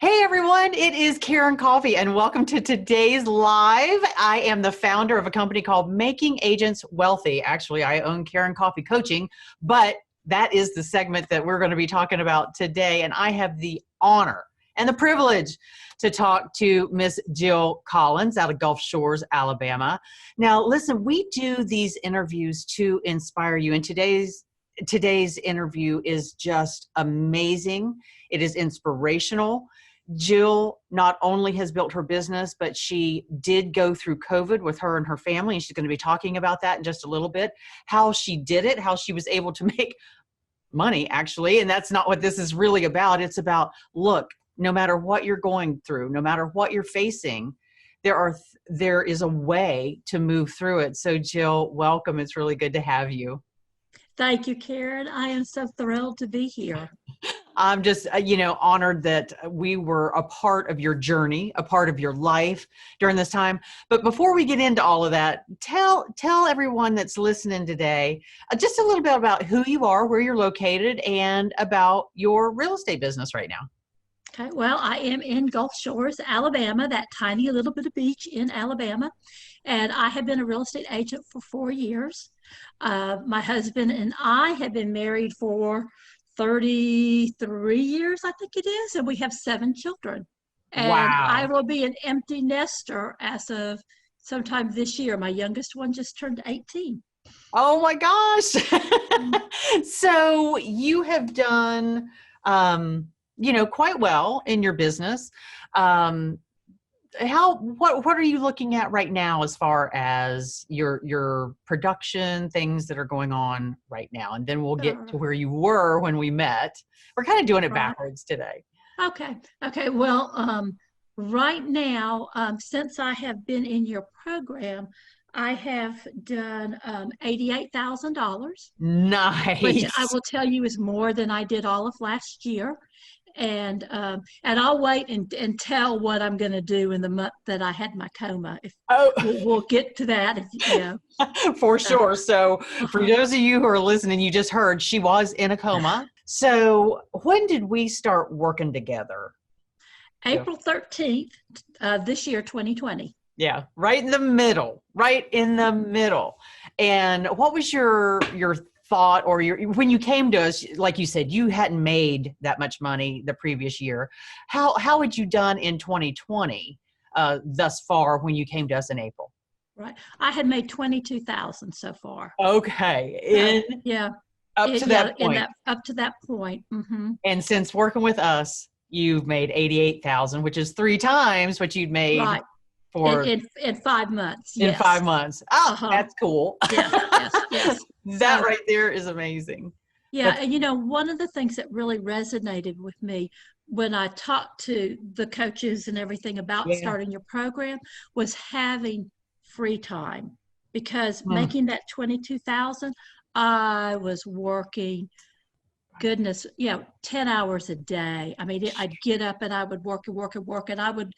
Hey everyone, it is Karen Coffey and welcome to today's live. I am the founder of a company called Making Agents Wealthy. Actually, I own Karen Coffey Coaching, but that is the segment that we're going to be talking about today. And I have the honor and the privilege to talk to Miss Jill Collins out of Gulf Shores, Alabama. Now, listen, we do these interviews to inspire you, and today's interview is just amazing. It is inspirational. Jill not only has built her business, but she did go through COVID with her and her family. And she's going to be talking about that in just a little bit, how she did it, how she was able to make money, actually. And that's not what this is really about. It's about, look, no matter what you're going through, no matter what you're facing, there is a way to move through it. So Jill, welcome. It's really good to have you. Thank you, Karen. I am so thrilled to be here. I'm just, honored that we were a part of your journey, a part of your life during this time. But before we get into all of that, tell everyone that's listening today just a little bit about who you are, where you're located, and about your real estate business right now. Okay, well, I am in Gulf Shores, Alabama, that tiny little bit of beach in Alabama. And I have been a real estate agent for 4 years. My husband and I have been married for 33 years, I think it is, and we have 7 children. And I Wow. will be an empty nester as of sometime this year. My youngest one just turned 18. Oh my gosh. So you have done, quite well in your business. What are you looking at right now as far as your production, things that are going on right now? And then we'll get to where you were when we met. We're kind of doing it Right. backwards today. Okay. Well, right now, since I have been in your program, I have done $88,000, which I Nice. will tell you is more than I did all of last year. And I'll wait and tell what I'm going to do in the month that I had my coma. If Oh, we'll get to that, if you know. for So, sure. So for uh-huh. those of you who are listening, you just heard she was in a coma. So when did we start working together? April 13th, this year, 2020. Yeah, right in the middle, right in the middle. And what was your thought or your when you came to us, like you said, you hadn't made that much money the previous year. How had you done in 2020 thus far when you came to us in April? Right. I had made 22,000 so far. Okay, So in yeah, up to yeah, that in point. that up to that point. And since working with us, you've made 88,000, which is 3 times what you'd made Right. In, for in in 5 months. in Yes. 5 months. Oh, Uh-huh. that's cool. Yes. That So right there is amazing. yeah, That's and one of the things that really resonated with me when I talked to the coaches and everything about yeah. starting your program was having free time, because Mm. making that 22,000, I was working, goodness, 10 hours a day. I mean, I'd get up and I would work and work and work, and I would,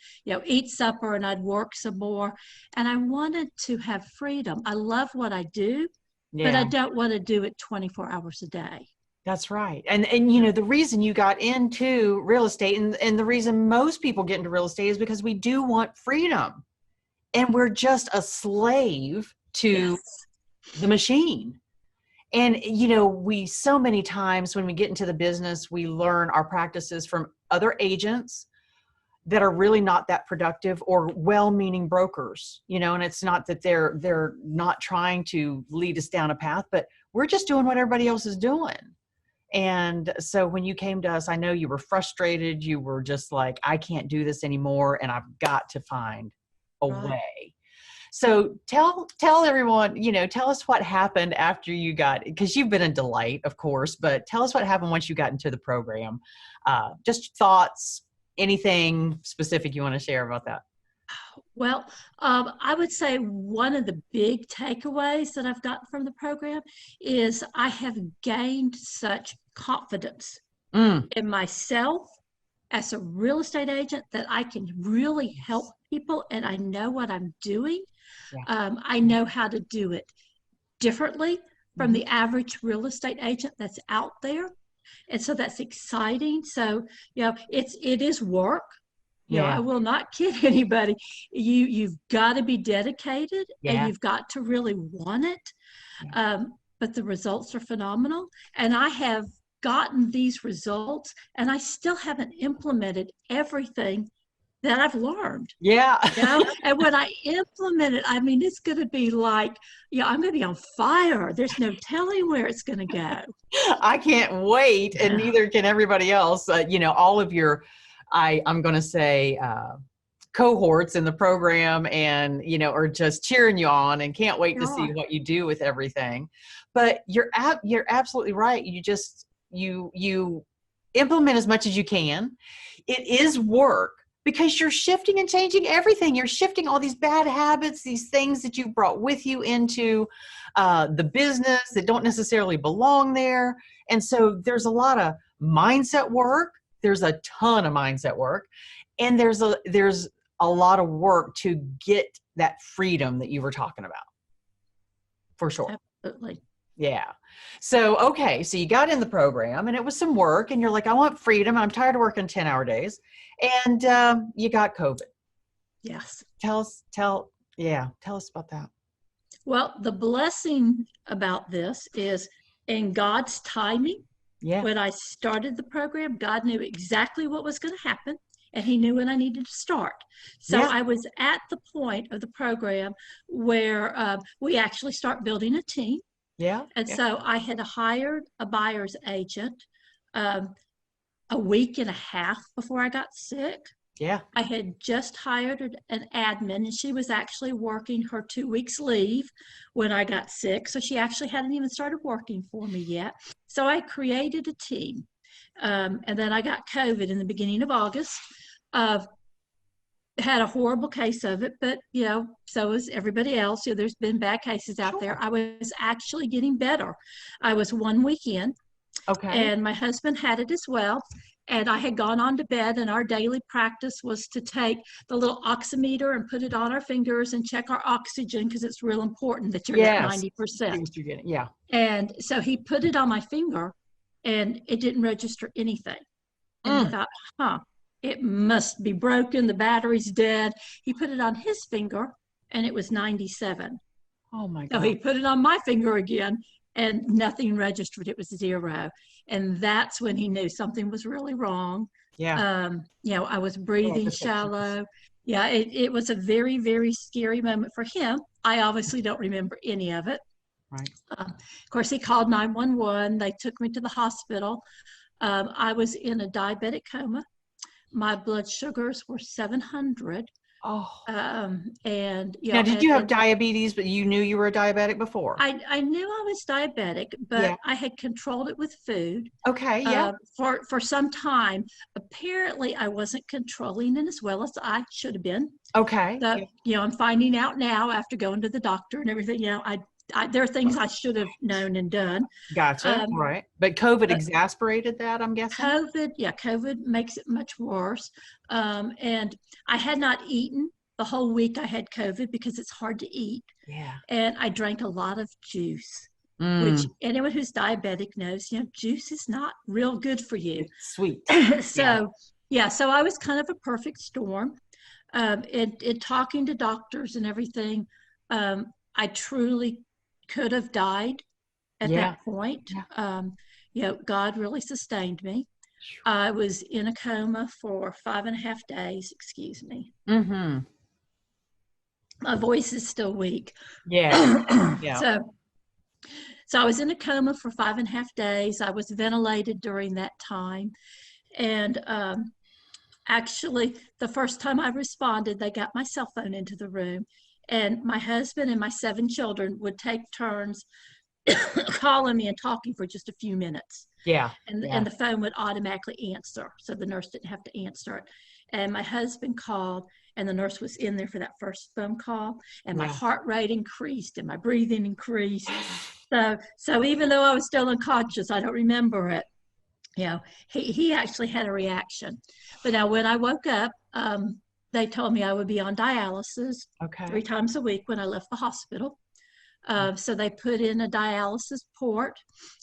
eat supper and I'd work some more. And I wanted to have freedom. I love what I do, but I Yeah, don't want to do it 24 hours a day. that's right. And the reason you got into real estate and the reason most people get into real estate is because we do want freedom. And we're just a slave to Yes. the machine. And we so many times when we get into the business, we learn our practices from other agents that are really not that productive or well-meaning brokers, and it's not that they're not trying to lead us down a path, but we're just doing what everybody else is doing. And so when you came to us, I know you were frustrated. You were just like, I can't do this anymore, and I've got to find a Right. way. So tell everyone, tell us what happened after you got, because you've been a delight, of course, but tell us what happened once you got into the program. Just thoughts, anything specific you want to share about that? Well, I would say one of the big takeaways that I've gotten from the program is I have gained such confidence Mm, in myself as a real estate agent that I can really help people, and I know what I'm doing. yeah. I know how to do it differently from Mhm. the average real estate agent that's out there. And so that's exciting. So, it is work. I Yeah. will not kid anybody. You've got to be dedicated and Yeah. you've got to really want it. Yeah. But the results are phenomenal. And I have gotten these results and I still haven't implemented everything that I've learned. Yeah. And when I implement it, I mean, it's going to be like, I'm going to be on fire. There's no telling where it's going to go. I can't wait, and Yeah. neither can everybody else. All of your, I'm going to say, cohorts in the program, and are just cheering you on and can't wait to see what you do with everything. But you're absolutely right. You implement as much as you can. It is work, because you're shifting and changing everything. You're shifting all these bad habits, these things that you brought with you into the business that don't necessarily belong there. And so there's a lot of mindset work. There's a ton of mindset work. And there's a lot of work to get that freedom that you were talking about. For sure. Absolutely. Yeah. So, okay. So you got in the program and it was some work and you're like, I want freedom. I'm tired of working 10-hour days. And you got COVID. Yes. Tell us about that. Well, the blessing about this is in God's timing. Yeah. When I started the program, God knew exactly what was going to happen and he knew when I needed to start. So Yeah. I was at the point of the program where we actually start building a team. Yeah. And yeah. so I had hired a buyer's agent a week and a half before I got sick. Yeah. I had just hired an admin, and she was actually working her 2 weeks leave when I got sick. So she actually hadn't even started working for me yet. So I created a team. And then I got COVID in the beginning of August. Had a horrible case of it, but so was everybody else. There's been bad cases out there. I was actually getting better. I was 1 week in. Okay. And my husband had it as well. And I had gone on to bed, and our daily practice was to take the little oximeter and put it on our fingers and check our oxygen, because it's real important that you're at 90%. Yeah. And so he put it on my finger and it didn't register anything. And he thought, it must be broken. The battery's dead. He put it on his finger and it was 97. Oh my God. So he put it on my finger again and nothing registered. It was 0. And that's when he knew something was really wrong. Yeah. I was breathing shallow. Yeah, it was a very, very scary moment for him. I obviously don't remember any of it. Right. Of course, he called 911. They took me to the hospital. I was in a diabetic coma. My blood sugars were 700. Oh. And now, did you have diabetes, but you knew you were a diabetic before? I knew I was diabetic, but I had controlled it with food. Okay. Yeah. For some time. Apparently, I wasn't controlling it as well as I should have been. Okay. So, I'm finding out now after going to the doctor and everything. There are things I should have known and done. Gotcha. Right. But COVID exasperated that, I'm guessing? COVID makes it much worse. And I had not eaten the whole week I had COVID because it's hard to eat. Yeah. And I drank a lot of juice, which anyone who's diabetic knows, juice is not real good for you. It's sweet. So I was kind of a perfect storm. In talking to doctors and everything, I truly could have died at that point. God really sustained me. I was in a coma for 5.5 days. Excuse me. Mm-hmm. My voice is still weak. Yeah. Yeah. So I was in a coma for 5.5 days. I was ventilated during that time. And actually, the first time I responded, they got my cell phone into the room. And my husband and my 7 children would take turns calling me and talking for just a few minutes. Yeah. And the phone would automatically answer. So the nurse didn't have to answer it. And my husband called, and the nurse was in there for that first phone call. And my heart rate increased and my breathing increased. So even though I was still unconscious, I don't remember it. He actually had a reaction. But now when I woke up, they told me I would be on dialysis 3 times a week when I left the hospital. So they put in a dialysis port,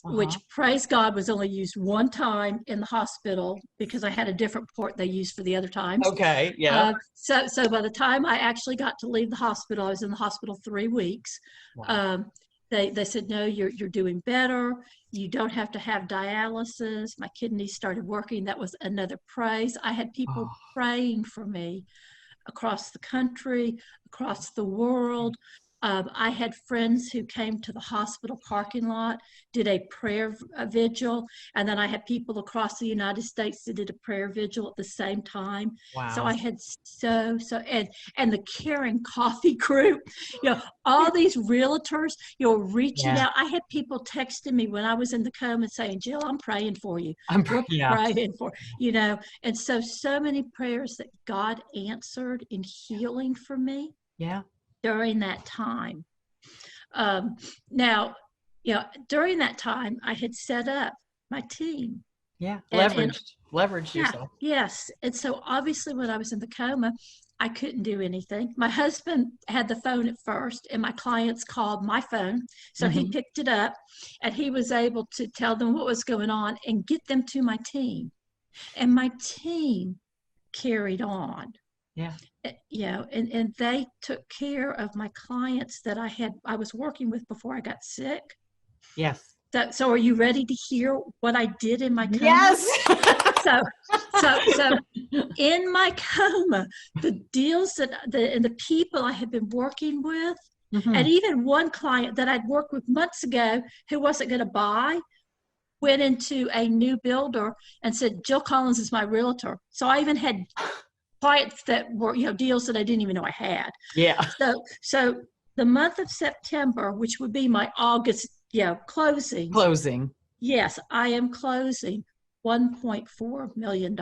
Uh-huh. which, praise God, was only used one time in the hospital because I had a different port they used for the other times. Okay. Yeah. So by the time I actually got to leave the hospital, I was in the hospital 3 weeks. Wow. They said, no, you're doing better. You don't have to have dialysis. My kidneys started working. That was another praise. I had people Oh, praying for me across the country, across the world. I had friends who came to the hospital parking lot, did a prayer vigil, and then I had people across the United States that did a prayer vigil at the same time. So wow. I had and the Caring Coffee group, all these realtors, reaching Yeah. out. I had people texting me when I was in the coma saying, Jill, I'm praying for you. We're Yeah. praying for, and so many prayers that God answered in healing for me Yeah. during that time. Now, during that time, I had set up my team. Yeah. And Leveraged yeah, yourself. yes. And so obviously, when I was in the coma, I couldn't do anything. My husband had the phone at first, and my clients called my phone. So he Hmm. picked it up, and he was able to tell them what was going on and get them to my team. And my team carried on. Yeah. And they took care of my clients that I was working with before I got sick. Yes. So are you ready to hear what I did in my coma? Yes. So so in my coma, the deals and the people I had been working with, and Hmm. even one client that I'd worked with months ago who wasn't going to buy, went into a new builder and said, Jill Collins is my realtor. So I even had clients that were, deals that I didn't even know I had. Yeah. So the month of September, which would be my August, closings. Closing. Yes, I am closing $1.4 million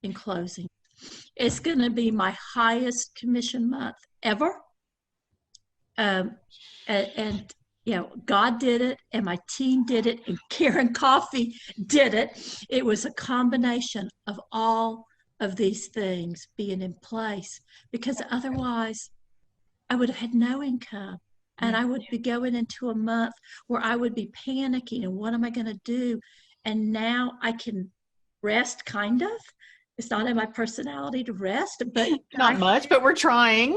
in closing. It's going to be my highest commission month ever. And God did it, and my team did it, and Karen Coffey did it. It was a combination of all of these things being in place, because otherwise I would have had no income, and Yeah. I would be going into a month where I would be panicking and what am I going to do? And now I can rest, kind of. It's not in my personality to rest, but Not much, but we're trying.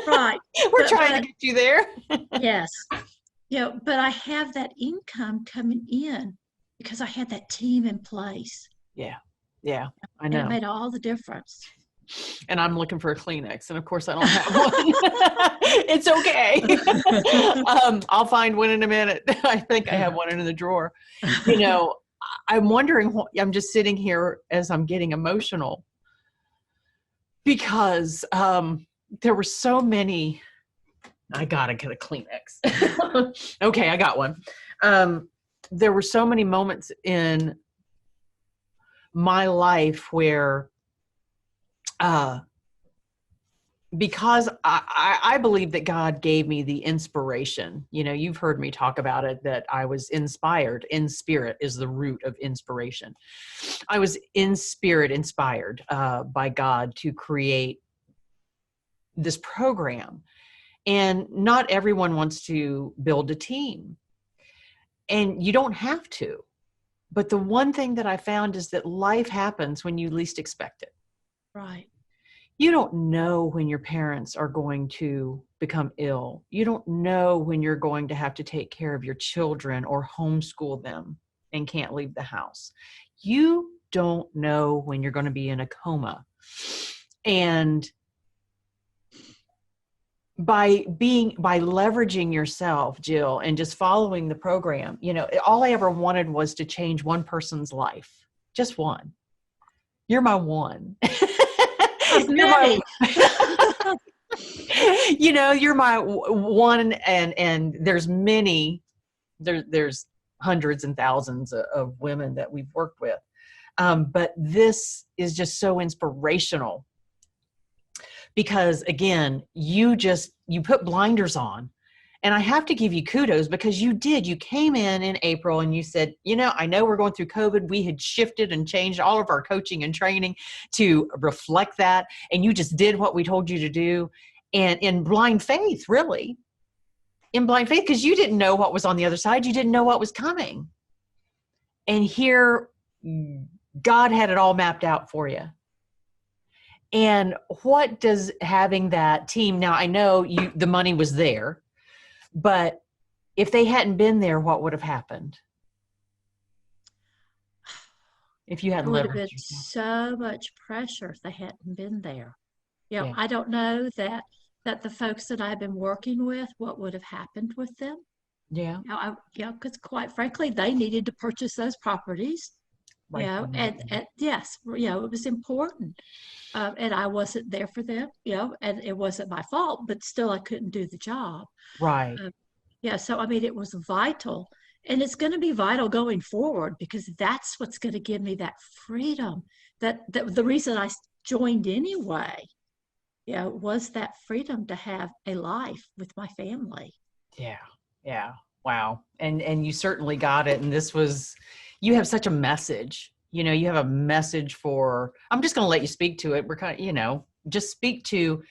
right. We're But trying to get you there. yes, but I have that income coming in because I had that team in place, Yeah. Yeah. I and it know. made all the difference. And I'm looking for a Kleenex, and of course I don't have one. It's okay. I'll find one in a minute. I think I have one in the drawer. I'm wondering, I'm just sitting here as I'm getting emotional because there were so many. I gotta get a Kleenex. Okay, I got one. There were so many moments in my life where because I believe that God gave me the inspiration. You've heard me talk about it, that I was inspired. In spirit is the root of inspiration. I was in spirit inspired by God to create this program. And not everyone wants to build a team. And you don't have to. But the one thing that I found is that life happens when you least expect it. Right. You don't know when your parents are going to become ill. You don't know when you're going to have to take care of your children or homeschool them and can't leave the house. You don't know when you're going to be in a coma. And by leveraging yourself, Jill, and just following the program, all I ever wanted was to change one person's life. Just one. You're my one. Many. You're my one, and there's many, there's hundreds and thousands of women that we've worked with. But this is just so inspirational because, again, you put blinders on. And I have to give you kudos because you came in April and you said, I know we're going through COVID. We had shifted and changed all of our coaching and training to reflect that. And you just did what we told you to do. And in blind faith, really. in blind faith because you didn't know what was on the other side. You didn't know what was coming. And here, God had it all mapped out for you. And what does having that team, now I know the money was there, but if they hadn't been there, what would have happened? If you It hadn't would have been leveraged yourself. so much pressure if they hadn't been there. You know, Yeah. I don't know that the folks that I've been working with, what would have happened with them. Yeah. Because quite frankly, they needed to purchase those properties. Right. And yes, it was important. And I wasn't there for them, and it wasn't my fault, but still I couldn't do the job. Right. So I mean, it was vital. And it's going to be vital going forward because that's what's going to give me that freedom. That the reason I joined anyway, was that freedom to have a life with my family. Yeah. Yeah. Wow. And you certainly got it. And you have such a message, you have a message I'm just going to let you speak to it. We're kind of, just speak to,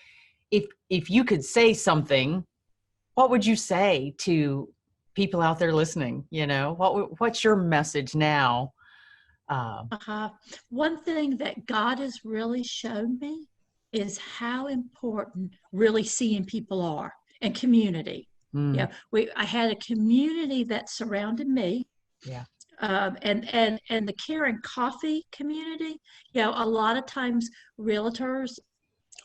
if you could say something, what would you say to people out there listening? What's your message now? One thing that God has really shown me is how important really seeing people are and community. Mm. I had a community that surrounded me. Yeah. And the Karen Coffey community, a lot of times realtors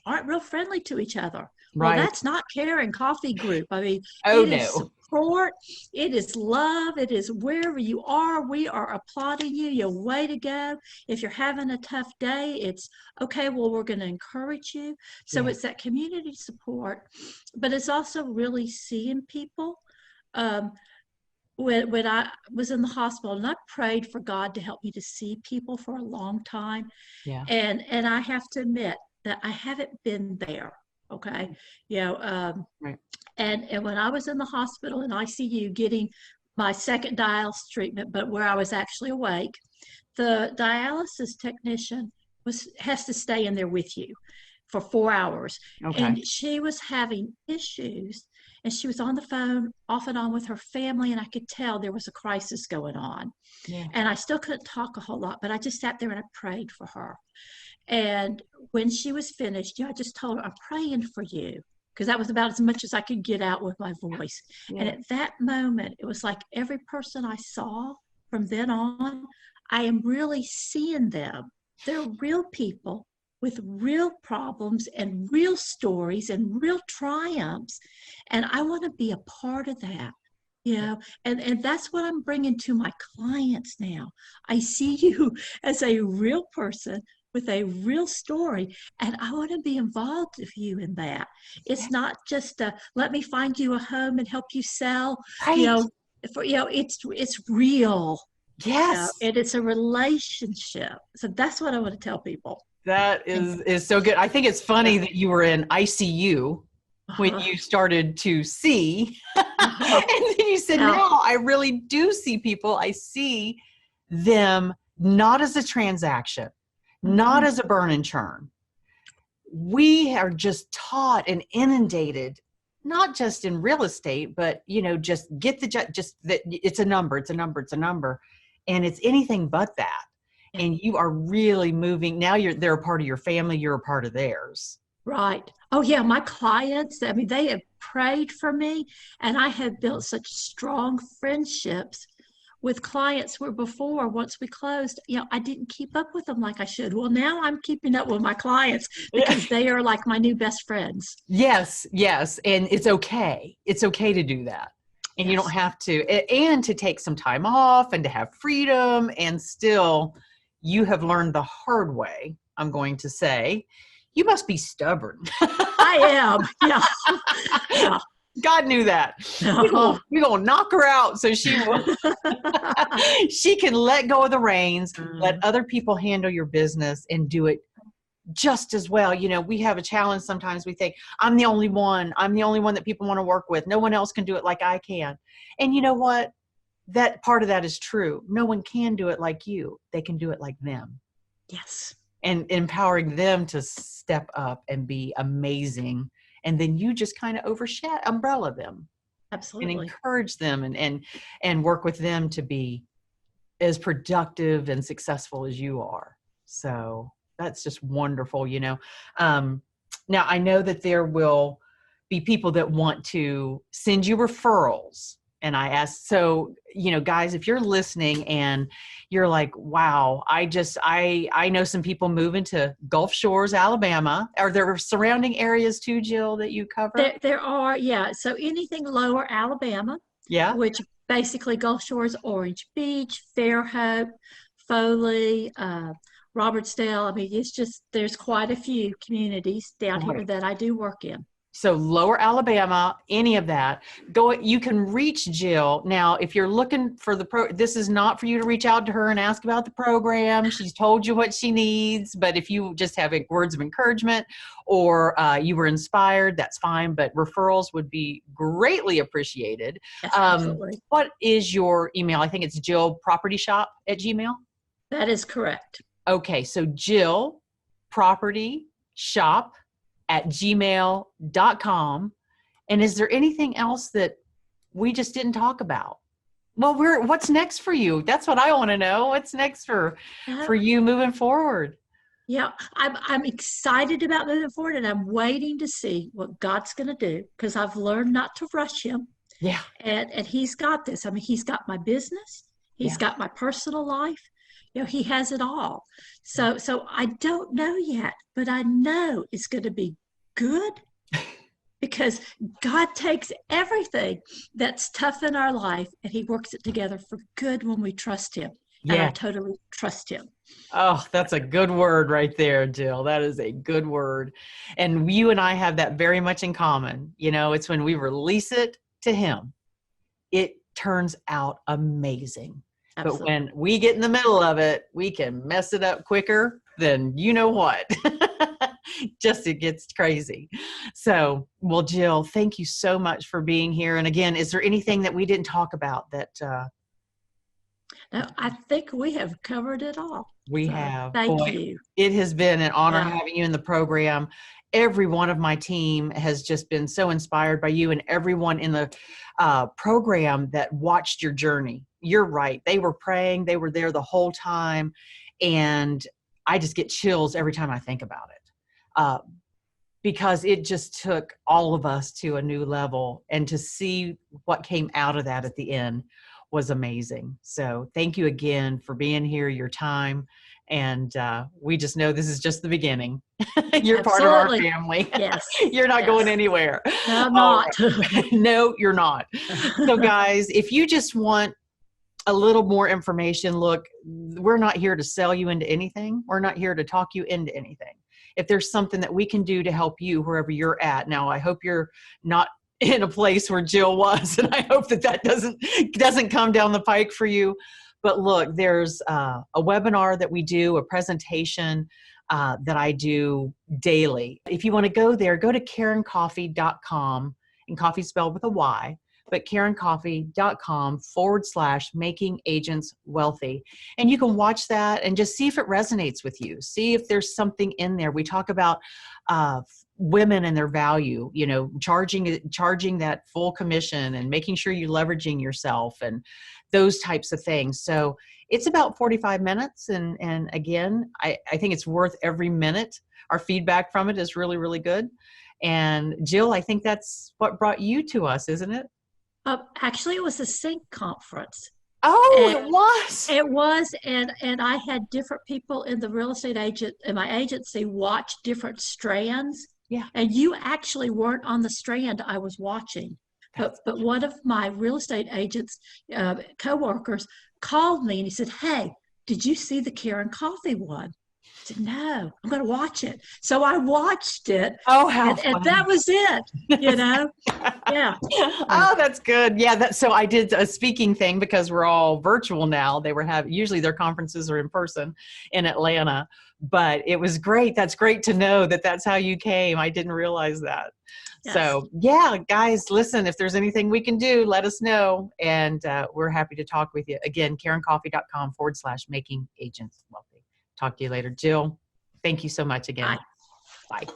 aren't real friendly to each other. Well, Right. that's not Karen Coffey Group. I mean, it is support, it is love, it is wherever you are, we are applauding you. Your way to go. If you're having a tough day, it's okay. Well, we're going to encourage you. So it's that community support, but it's also really seeing people. When I was in the hospital, and I prayed for God to help me to see people for a long time. Yeah. And I have to admit that I haven't been there. Okay. Right. And when I was in the hospital in ICU getting my second dialysis treatment, but where I was actually awake, the dialysis technician has to stay in there with you for 4 hours. Okay. And she was having issues, and she was on the phone off and on with her family, and I could tell there was a crisis going on. Yeah. And I still couldn't talk a whole lot, but I just sat there and I prayed for her. And when she was finished, I just told her, I'm praying for you, because that was about as much as I could get out with my voice. Yeah. And at that moment, it was like every person I saw from then on, I am really seeing them. They're real people with real problems and real stories and real triumphs. And I want to be a part of that. And that's what I'm bringing to my clients now. I see you as a real person with a real story, and I want to be involved with you in that. It's not just let me find you a home and help you sell. Right. It's real. Yes. And it's a relationship. So that's what I want to tell people. That is so good. I think it's funny that you were in ICU when you started to see, and then you said, now I really do see people. I see them not as a transaction, not as a burn and churn. We are just taught and inundated, not just in real estate, but just get just that it's a number, it's a number, it's a number, and it's anything but that. And you are really moving. Now they're a part of your family. You're a part of theirs. Right. Oh yeah. My clients, I mean, they have prayed for me, and I have built such strong friendships with clients where before, once we closed, I didn't keep up with them like I should. Well, now I'm keeping up with my clients because they are like my new best friends. Yes. Yes. And it's okay. It's okay to do that. And you don't have to, and to take some time off and to have freedom, and still you have learned the hard way, I'm going to say. You must be stubborn. I am. Yeah. Yeah. God knew that. We're going to knock her out so she will. She can let go of the reins, let other people handle your business, and do it just as well. We have a challenge sometimes. We think, I'm the only one that people want to work with. No one else can do it like I can. And you know what? That part of that is true. No one can do it like you. They can do it like them. Yes. And empowering them to step up and be amazing. And then you just kind of umbrella them. and Absolutely. encourage them and work with them to be as productive and successful as you are. So that's just wonderful, you know. Now I know that there will be people that want to send you referrals. And I asked, so, you know, guys, if you're listening and you're like, wow, I know some people moving to Gulf Shores, Alabama. Are there surrounding areas too, Jill, that you cover? There are, yeah. So anything lower Alabama, Yeah. which basically Gulf Shores, Orange Beach, Fairhope, Foley, Robertsdale. I mean, it's just, there's quite a few communities down here Right. that I do work in. So lower Alabama, any of that, you can reach Jill. Now, if you're looking for this is not for you to reach out to her and ask about the program. She's told you what she needs, but if you just have words of encouragement or you were inspired, that's fine, but referrals would be greatly appreciated. Yes, absolutely. What is your email? I think it's jillpropertyshop@gmail. That is correct. Okay, so Jill Property Shop at gmail.com. And is there anything else that we just didn't talk about? Well, what's next for you? That's what I want to know. What's next for you moving forward? Yeah, I'm excited about moving forward, and I'm waiting to see what God's going to do, because I've learned not to rush him. Yeah. And he's got this. I mean, he's got my business, he's got my personal life. You know, he has it all. So I don't know yet, but I know it's going to be good, because God takes everything that's tough in our life and he works it together for good when we trust him. And I totally trust him. Oh, that's a good word right there, Jill. That is a good word. And you and I have that very much in common. You know, it's when we release it to him, it turns out amazing. Absolutely. But when we get in the middle of it, we can mess it up quicker than you know what. Just it gets crazy. So, well, Jill, thank you so much for being here. And again, is there anything that we didn't talk about that? No, I think we have covered it all. We have. Thank you. It has been an honor having you in the program. Every one of my team has just been so inspired by you, and everyone in the program that watched your journey. You're right. They were praying. They were there the whole time. And I just get chills every time I think about it. Because it just took all of us to a new level, and to see what came out of that at the end was amazing. So thank you again for being here, your time. And we just know this is just the beginning. You're part of our family. Yes. You're not going anywhere. No, I'm not. No, you're not. So guys, if you just want a little more information, look, we're not here to sell you into anything. We're not here to talk you into anything. If there's something that we can do to help you wherever you're at. Now, I hope you're not in a place where Jill was, and I hope that doesn't come down the pike for you. But look, there's a webinar that we do, a presentation that I do daily. If you want to go there, go to KarenCoffey.com, and Coffee spelled with a Y, but KarenCoffey.com/making agents wealthy. And you can watch that and just see if it resonates with you. See if there's something in there. We talk about women and their value, you know, charging that full commission and making sure you're leveraging yourself and those types of things. So it's about 45 minutes. And again, I think it's worth every minute. Our feedback from it is really, really good. And Jill, I think that's what brought you to us, isn't it? Actually, it was a sync conference. Oh, it was. It was, and I had different people in the real estate agent in my agency watch different strands. Yeah. And you actually weren't on the strand I was watching, but one of my real estate agents coworkers called me and he said, "Hey, did you see the Karen Coffey one?" I said, "No, I'm going to watch it." So I watched it. Oh, how and that was it, you know? Yeah. Oh, that's good. Yeah. So I did a speaking thing because we're all virtual now. Usually their conferences are in person in Atlanta, but it was great. That's great to know that that's how you came. I didn't realize that. Yes. So yeah, guys, listen, if there's anything we can do, let us know. And we're happy to talk with you. Again, KarenCoffey.com/making agents wealthy. Talk to you later. Jill, thank you so much again. Bye. Bye.